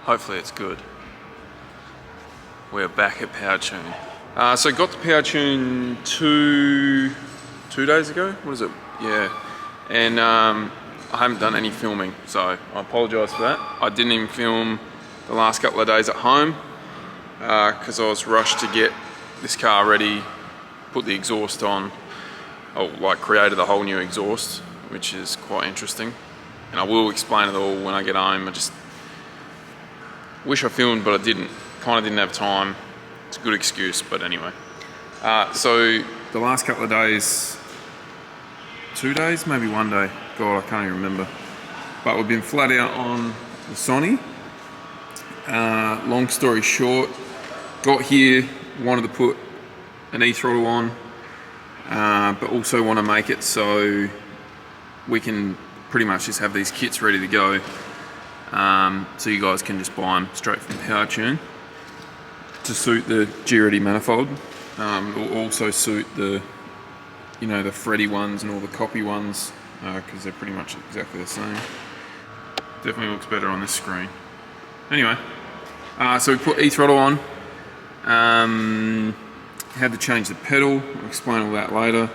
Hopefully it's good. We're back at Powertune. So got to Powertune two days ago. What is it? Yeah. And I haven't done any filming, so I apologise for that. I didn't even film the last couple of days at home because I was rushed to get this car ready, put the exhaust on. I created a whole new exhaust, which is quite interesting. And I will explain it all when I get home. I just wish I filmed, but I didn't. Kind of didn't have time. It's a good excuse, but anyway. So the last couple of days, 2 days, maybe 1 day. God, I can't even remember. But we've been flat out on the Sony. Long story short, got here, wanted to put an e-throttle on, but also want to make it so we can pretty much just have these kits ready to go. So you guys can just buy them straight from Powertune to suit the G-Ready manifold. It will also suit the, the Freddy ones and all the copy ones, because they're pretty much exactly the same. Definitely looks better on this screen. Anyway, so we put e-throttle on. Had to change the pedal. I'll explain all that later.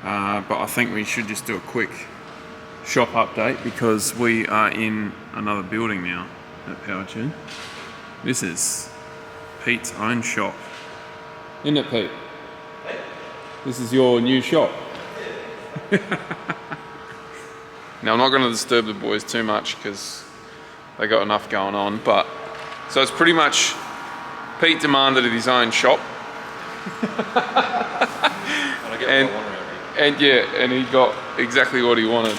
But I think we should just do a quick shop update because we are in another building now at Powertune. This is Pete's own shop. Isn't it, Pete? This is your new shop. Now I'm not going to disturb the boys too much because they got enough going on, but so it's pretty much Pete demanded at his own shop. And he got exactly what he wanted.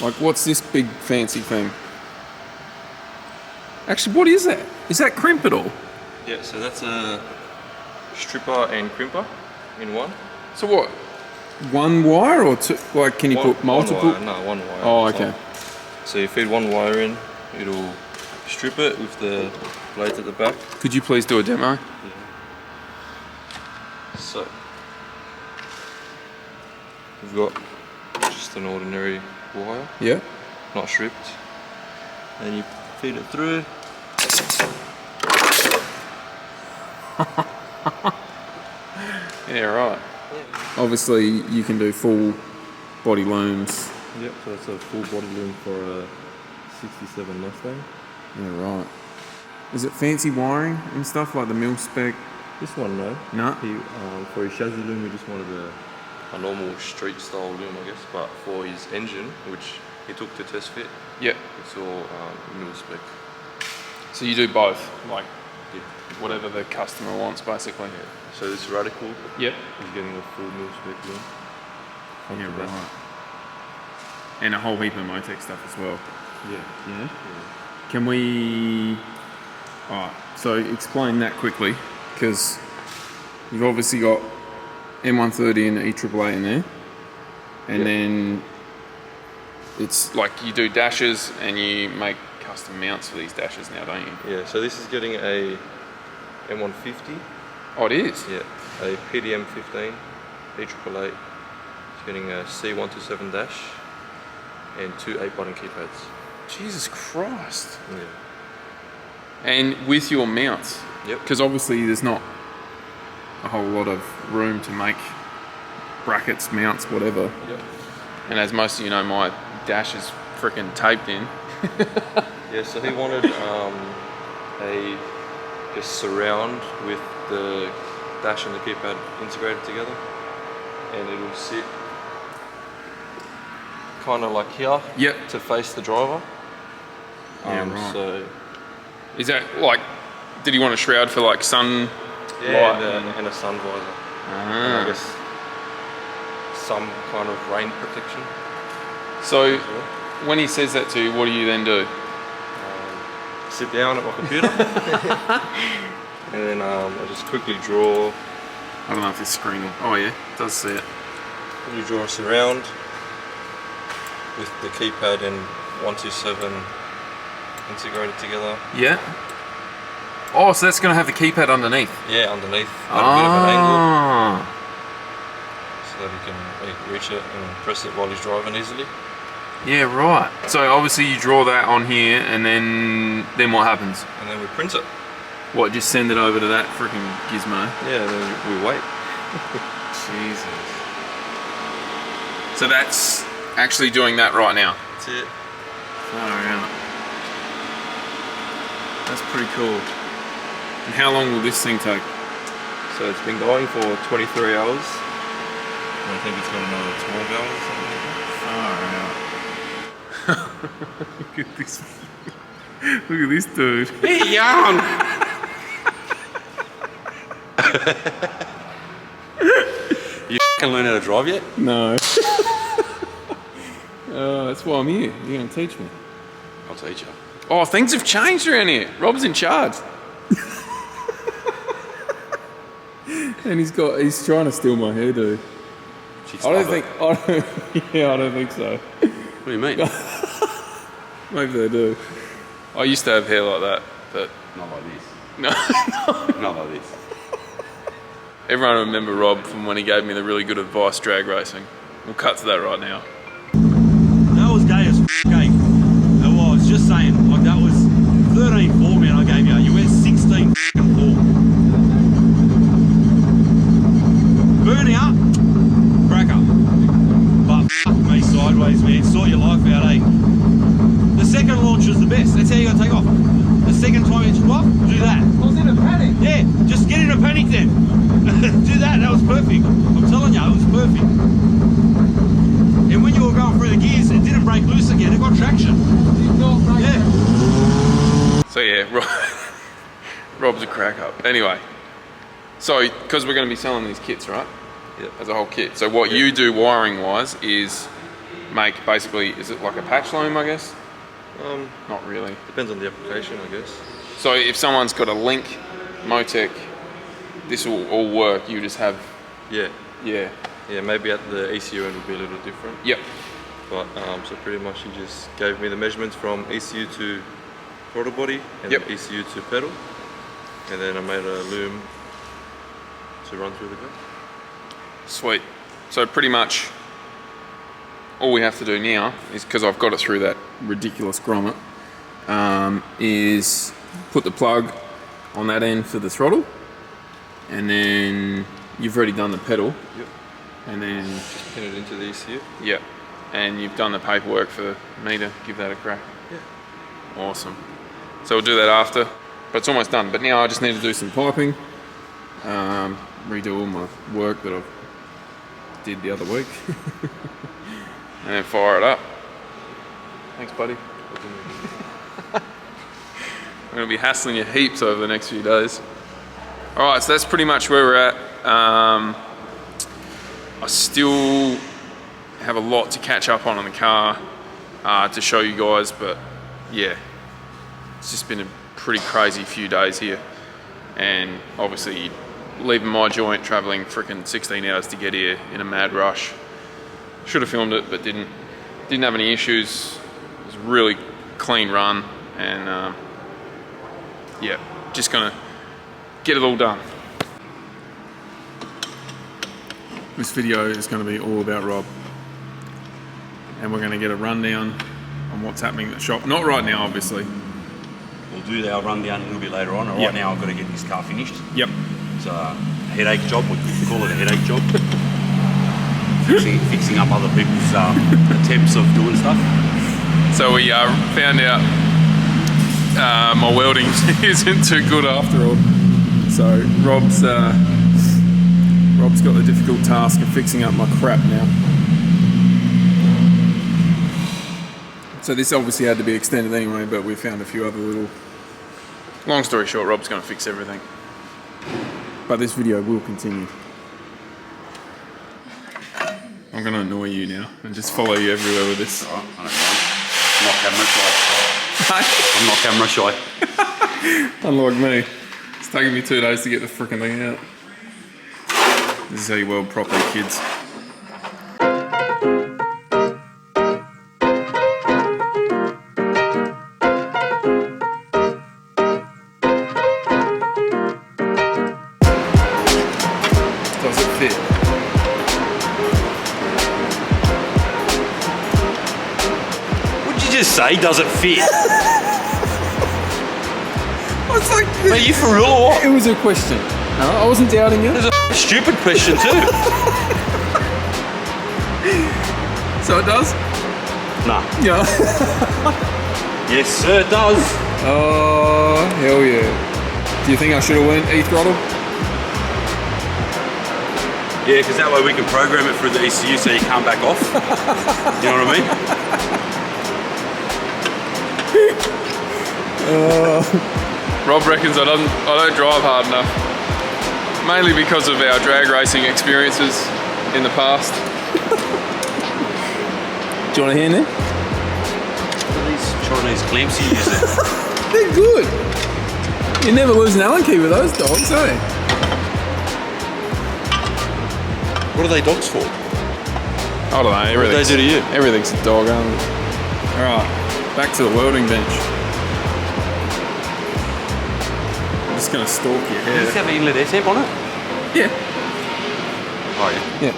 Like, what's this big fancy thing? Actually, what is that? Is that crimp at all? Yeah, so that's a stripper and crimper in one. So what? One wire or two? Like, can you put multiple? One wire, no, one wire. Oh, okay. So you feed one wire in, it'll strip it with the blades at the back. Could you please do a demo? Yeah. So we've got just an ordinary wire. Yeah. Not stripped. And you feed it through. Yeah, right. Obviously, you can do full body looms. Yep, so that's a full body loom for a 67 Mustang. Yeah, right. Is it fancy wiring and stuff like the mil spec? This one, no. No. For his chassis loom, we just wanted a normal street style loom, I guess. But for his engine, which he took to test fit, yep, it's all mil spec. So you do both, like yeah, whatever the customer wants, basically. Yeah. So this Radical, yep, he's getting a full mil spec loom. Yeah, right. And a whole heap of Motec stuff as well. Yeah. Yeah. Can we? Alright, so explain that quickly, because you've obviously got M130 and E888 in there, and then it's like you do dashes and you make custom mounts for these dashes now, don't you? Yeah, so this is getting a M150. Oh, it is? Yeah, a PDM 15, E888. It's getting a C127 dash and 2 8-button keypads. Jesus Christ. Yeah. And with your mounts? Yep. Because obviously there's not a whole lot of room to make brackets, mounts, whatever. Yep. And as most of you know, my dash is freaking taped in. Yeah, so he wanted a surround with the dash and the keypad integrated together, and it'll sit kind of like here. Yep. To face the driver. Yeah, right. So is that like, did he want a shroud for like sun light? And a sun visor. Ah. And I guess some kind of rain protection. So when he says that to you, what do you then do? Sit down at my computer and then I just quickly draw. I don't know if this screen will, oh yeah, it does see it. Quickly draw a surround with the keypad and 127 integrated together. Yeah. Oh, so that's going to have the keypad underneath? Yeah, underneath at a bit of an angle. So that he can reach it and press it while he's driving easily. Yeah, right. So obviously you draw that on here, and then what happens? And then we print it. What, just send it over to that freaking gizmo? Yeah, and then we wait. Jesus. So that's actually doing that right now? That's it. Far out. That's pretty cool. And how long will this thing take? So it's been going for 23 hours. And I think it's got another 12 hours or something like that. Far out. Look at this. Look at this dude. Hey, young! You can learn how to drive yet? No. That's why I'm here. You're going to teach me. I'll teach you. Oh, things have changed around here. Rob's in charge. And he's trying to steal my hairdo. I don't think so. What do you mean? Maybe they do. I used to have hair like that, but Not like this. no. Not like this. Everyone will remember Rob from when he gave me the really good advice drag racing. We'll cut to that right now. That was gay as gay. It was, just saying, like that was 13-4, man, I gave you. You went 16-4. Burnout, cracker. But fuck me sideways, man. Sort your life out, eh? The second launch was the best. That's how you gotta take off. The second time you took off, do that. I was in a panic. Yeah, just get in a panic then. Do that, that was perfect. I'm telling you, it was perfect. And when you were going through the gears, it didn't break loose again, it got traction. Did not break Yeah. So yeah, Rob's a crack up. Anyway, so because we're going to be selling these kits, right? Yep. As a whole kit. So what you do wiring wise is make basically, is it like a patch loom, I guess? Not really. Depends on the application, I guess. So if someone's got a Link, Motec, this will all work. You just have, Yeah. yeah. Yeah, maybe at the ECU end would be a little different. Yep. But so pretty much he just gave me the measurements from ECU to throttle body and Yep. ECU to pedal. And then I made a loom to run through the gun. Sweet. So pretty much all we have to do now is, because I've got it through that ridiculous grommet, is put the plug on that end for the throttle, and then you've already done the pedal. Yep. And then, Just pin it into the ECU. yeah, and you've done the paperwork for me to give that a crack. Yeah. Awesome. So we'll do that after, but it's almost done. But now I just need to do some piping, redo all my work that I did the other week, and then fire it up. Thanks, buddy. I'm going to be hassling you heaps over the next few days. All right, so that's pretty much where we're at. I still have a lot to catch up on the car to show you guys, but yeah, it's just been a pretty crazy few days here. And obviously leaving my joint, traveling freaking 16 hours to get here in a mad rush. Should have filmed it, but didn't have any issues. It was a really clean run, and yeah, just gonna get it all done. This video is going to be all about Rob, and we're going to get a rundown on what's happening at the shop. Not right now, obviously. We'll do our rundown a little bit later on. Right Yep. now I've got to get this car finished. Yep. It's a headache job, we call it a headache job. fixing up other people's attempts of doing stuff. So we found out my welding isn't too good after all. So Rob's got the difficult task of fixing up my crap now. So this obviously had to be extended anyway, but we found a few other little... Long story short, Rob's going to fix everything. But this video will continue. I'm going to annoy you now and just follow you everywhere with this. Alright, I don't mind. I'm not camera shy. I'm not camera shy. Unlike me. It's taken me 2 days to get the frickin' thing out. This is how you weld properly, kids. Does it fit? say, does it fit? It's like, Are you for real or what? it was a question. No, I wasn't doubting you. It's a stupid question too. So it does? Nah. Yeah. Yes, sir, it does. Oh, hell yeah. Do you think I should have went e-throttle? Yeah, because that way we can program it through the ECU so you can't back off. You know what I mean? Rob reckons I don't drive hard enough. Mainly because of our drag racing experiences in the past. Do you want a hand there? These Chinese clamps you use it. They're good. You never lose an Allen key with those dogs, eh? What are they dogs for? I don't know. What do they do to you? Everything's a dog, aren't it? Alright, back to the welding bench. I'm just gonna stalk your Does this hair. have an inlet air temp on it? Yeah. Oh yeah. Yeah.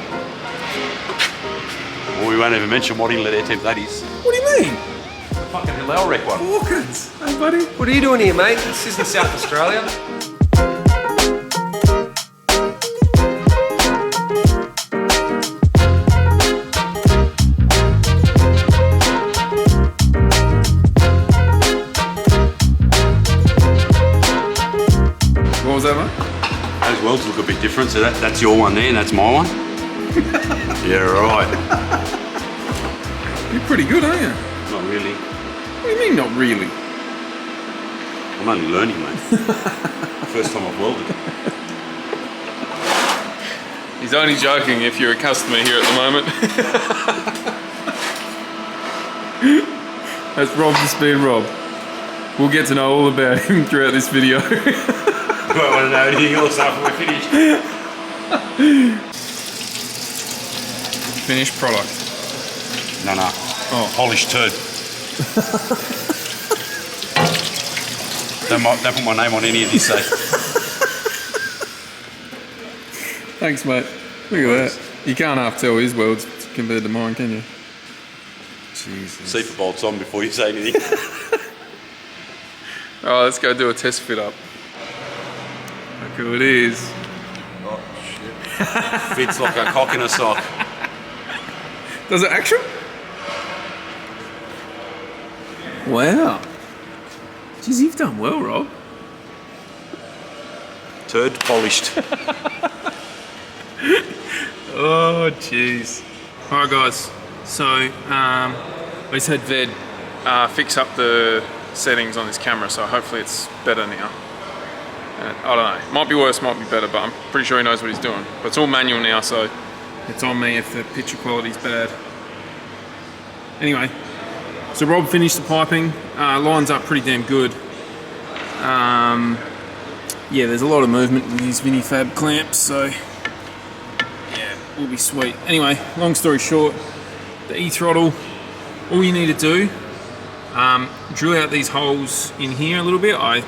Well, we won't even mention what inlet air temp that is. What do you mean? Fucking Hillel wreck one. Hawkins. Hey, buddy. What are you doing here, mate? This isn't South Australia. What was that, mate? Those welds look a bit different, so that's your one there and that's my one. Yeah, right. You're pretty good, aren't you? Not really. What do you mean, not really? I'm only learning, mate. First time I've welded. He's only joking if you're a customer here at the moment. That's Rob the Speed Rob. We'll get to know all about him throughout this video. You won't want to know anything else after we're finished. Finished product. No. Oh. Polished turd. Don't put my name on any of this, eh? Thanks, mate. Look at that. You can't half tell his welds compared to mine, can you? Jesus. See for bolts on before you say anything. Alright, let's go do a test fit up. Look who it is. Oh, shit. Fits like a cock in a sock. Does it actually? Wow. Jeez, you've done well, Rob. Turd polished. Oh, jeez. Alright, guys. So, we just had Ved fix up the settings on this camera, so hopefully it's better now. I don't know. Might be worse, might be better, but I'm pretty sure he knows what he's doing. But it's all manual now, so it's on me if the picture quality's bad. Anyway, so Rob finished the piping. Lines up pretty damn good. Yeah, there's a lot of movement with these Vinifab clamps, so yeah, will be sweet. Anyway, long story short, the e-throttle, all you need to do, drill out these holes in here a little bit. I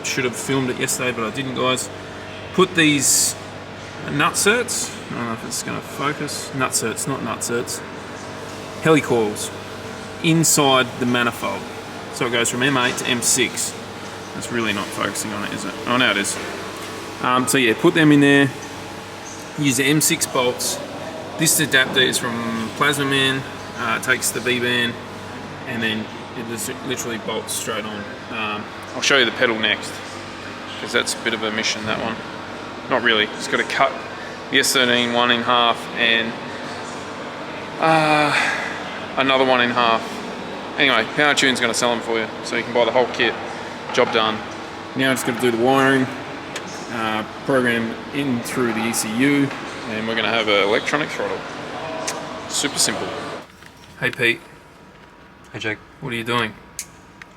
should have filmed it yesterday, but I didn't, guys. Put these nutserts, I don't know if it's going to focus, nutserts, not nutserts, helicoils inside the manifold. So it goes from M8 to M6. That's really not focusing on it, is it? Oh, no, it is. So yeah, put them in there. Use the M6 bolts. This adapter is from Plasma Man. It takes the V-band and then it just literally bolts straight on. I'll show you the pedal next because that's a bit of a mission, that one. Not really. It's got to cut the S13 one in half and another one in half. Anyway, Powertune's going to sell them for you, so you can buy the whole kit. Job done. Now it's going to do the wiring, program in through the ECU, and we're going to have an electronic throttle. Super simple. Hey Pete, Hey Jake, what are you doing?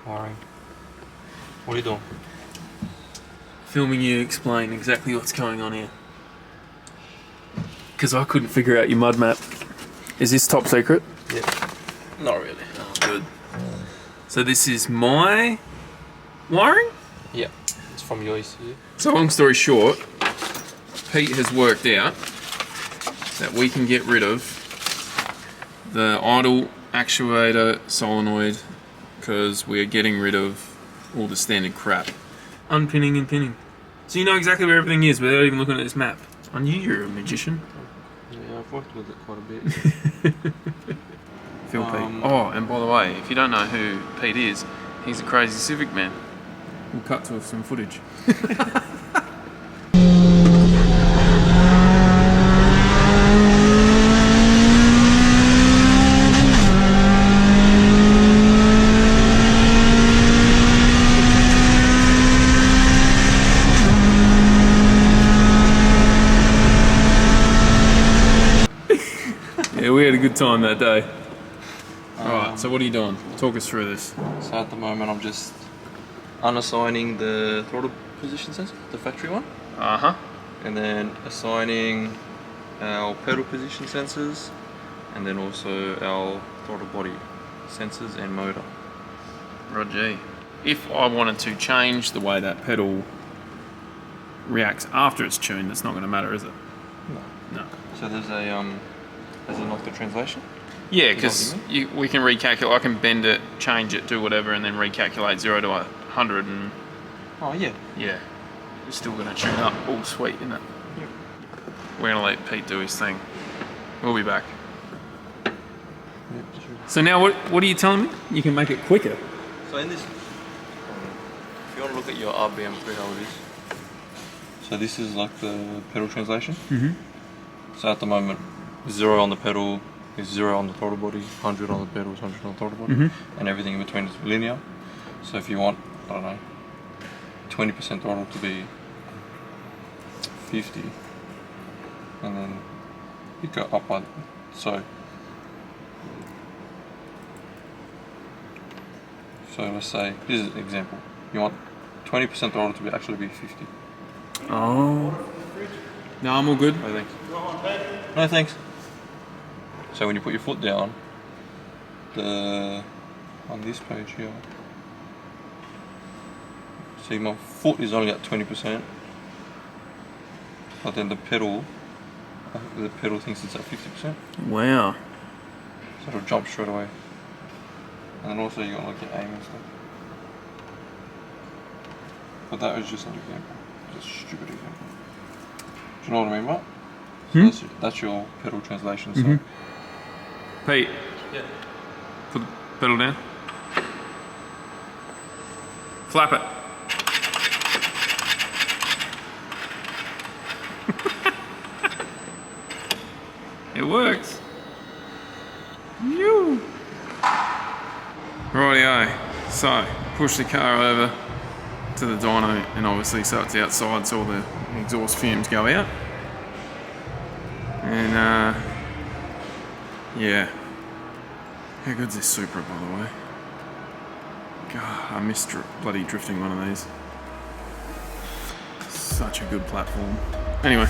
wiring. What are you doing? Filming you explain exactly what's going on here. Because I couldn't figure out your mud map. Is this top secret? Yeah. Not really. Oh, good. So this is my wiring? Yeah. It's from your ECU. So long story short, Pete has worked out that we can get rid of the idle actuator solenoid because we're getting rid of all the standard crap. Unpinning and pinning. So you know exactly where everything is without even looking at this map. I knew you're a magician. Yeah, I've worked with it quite a bit. Phil Pete. Oh, and by the way, if you don't know who Pete is, he's a crazy Civic man. We'll cut to some footage. Yeah, we had a good time that day. Alright, so what are you doing? Talk us through this. So at the moment I'm just unassigning the throttle position sensor, the factory one. Uh-huh. And then assigning our pedal position sensors, and then also our throttle body sensors and motor. Roger. If I wanted to change the way that pedal reacts after it's tuned, it's not going to matter, is it? No. So there's a as in like the translation? Yeah, because we can recalculate. I can bend it, change it, do whatever, and then recalculate 0 to 100, and Oh yeah. yeah, you're still going to tune up. All sweet, isn't it? Yep. We're going to let Pete do his thing. We'll be back. Yep, sure. So now, what are you telling me? You can make it quicker. So in this, if you want to look at your RBM through how it is. So this is like the pedal translation. Mm-hmm. So at the moment, 0 on the pedal is 0 on the throttle body, 100 on the pedal is 100 on the throttle body, and everything in between is linear. So if you want, I don't know, 20% throttle to be 50, and then you go up by, so let's say, this is an example, you want 20% throttle to actually be 50. Oh. No, I'm all good. No thanks. No thanks. So when you put your foot down, on this page here, see my foot is only at 20%, but then the pedal thinks it's at 50%, Wow. so it'll jump straight away. And then also you got like your aim and stuff. But that was just an example, just a stupid example. Do you know what I mean, right? So that's your pedal translation. So. Pete. Yeah. Put the pedal down. Flap it. It works. You. Rightio. So, push the car over to the dyno, and obviously so it's outside, so all the exhaust fumes go out. And yeah. How good's this Supra, by the way? God, I miss bloody drifting one of these. Such a good platform. Anyway.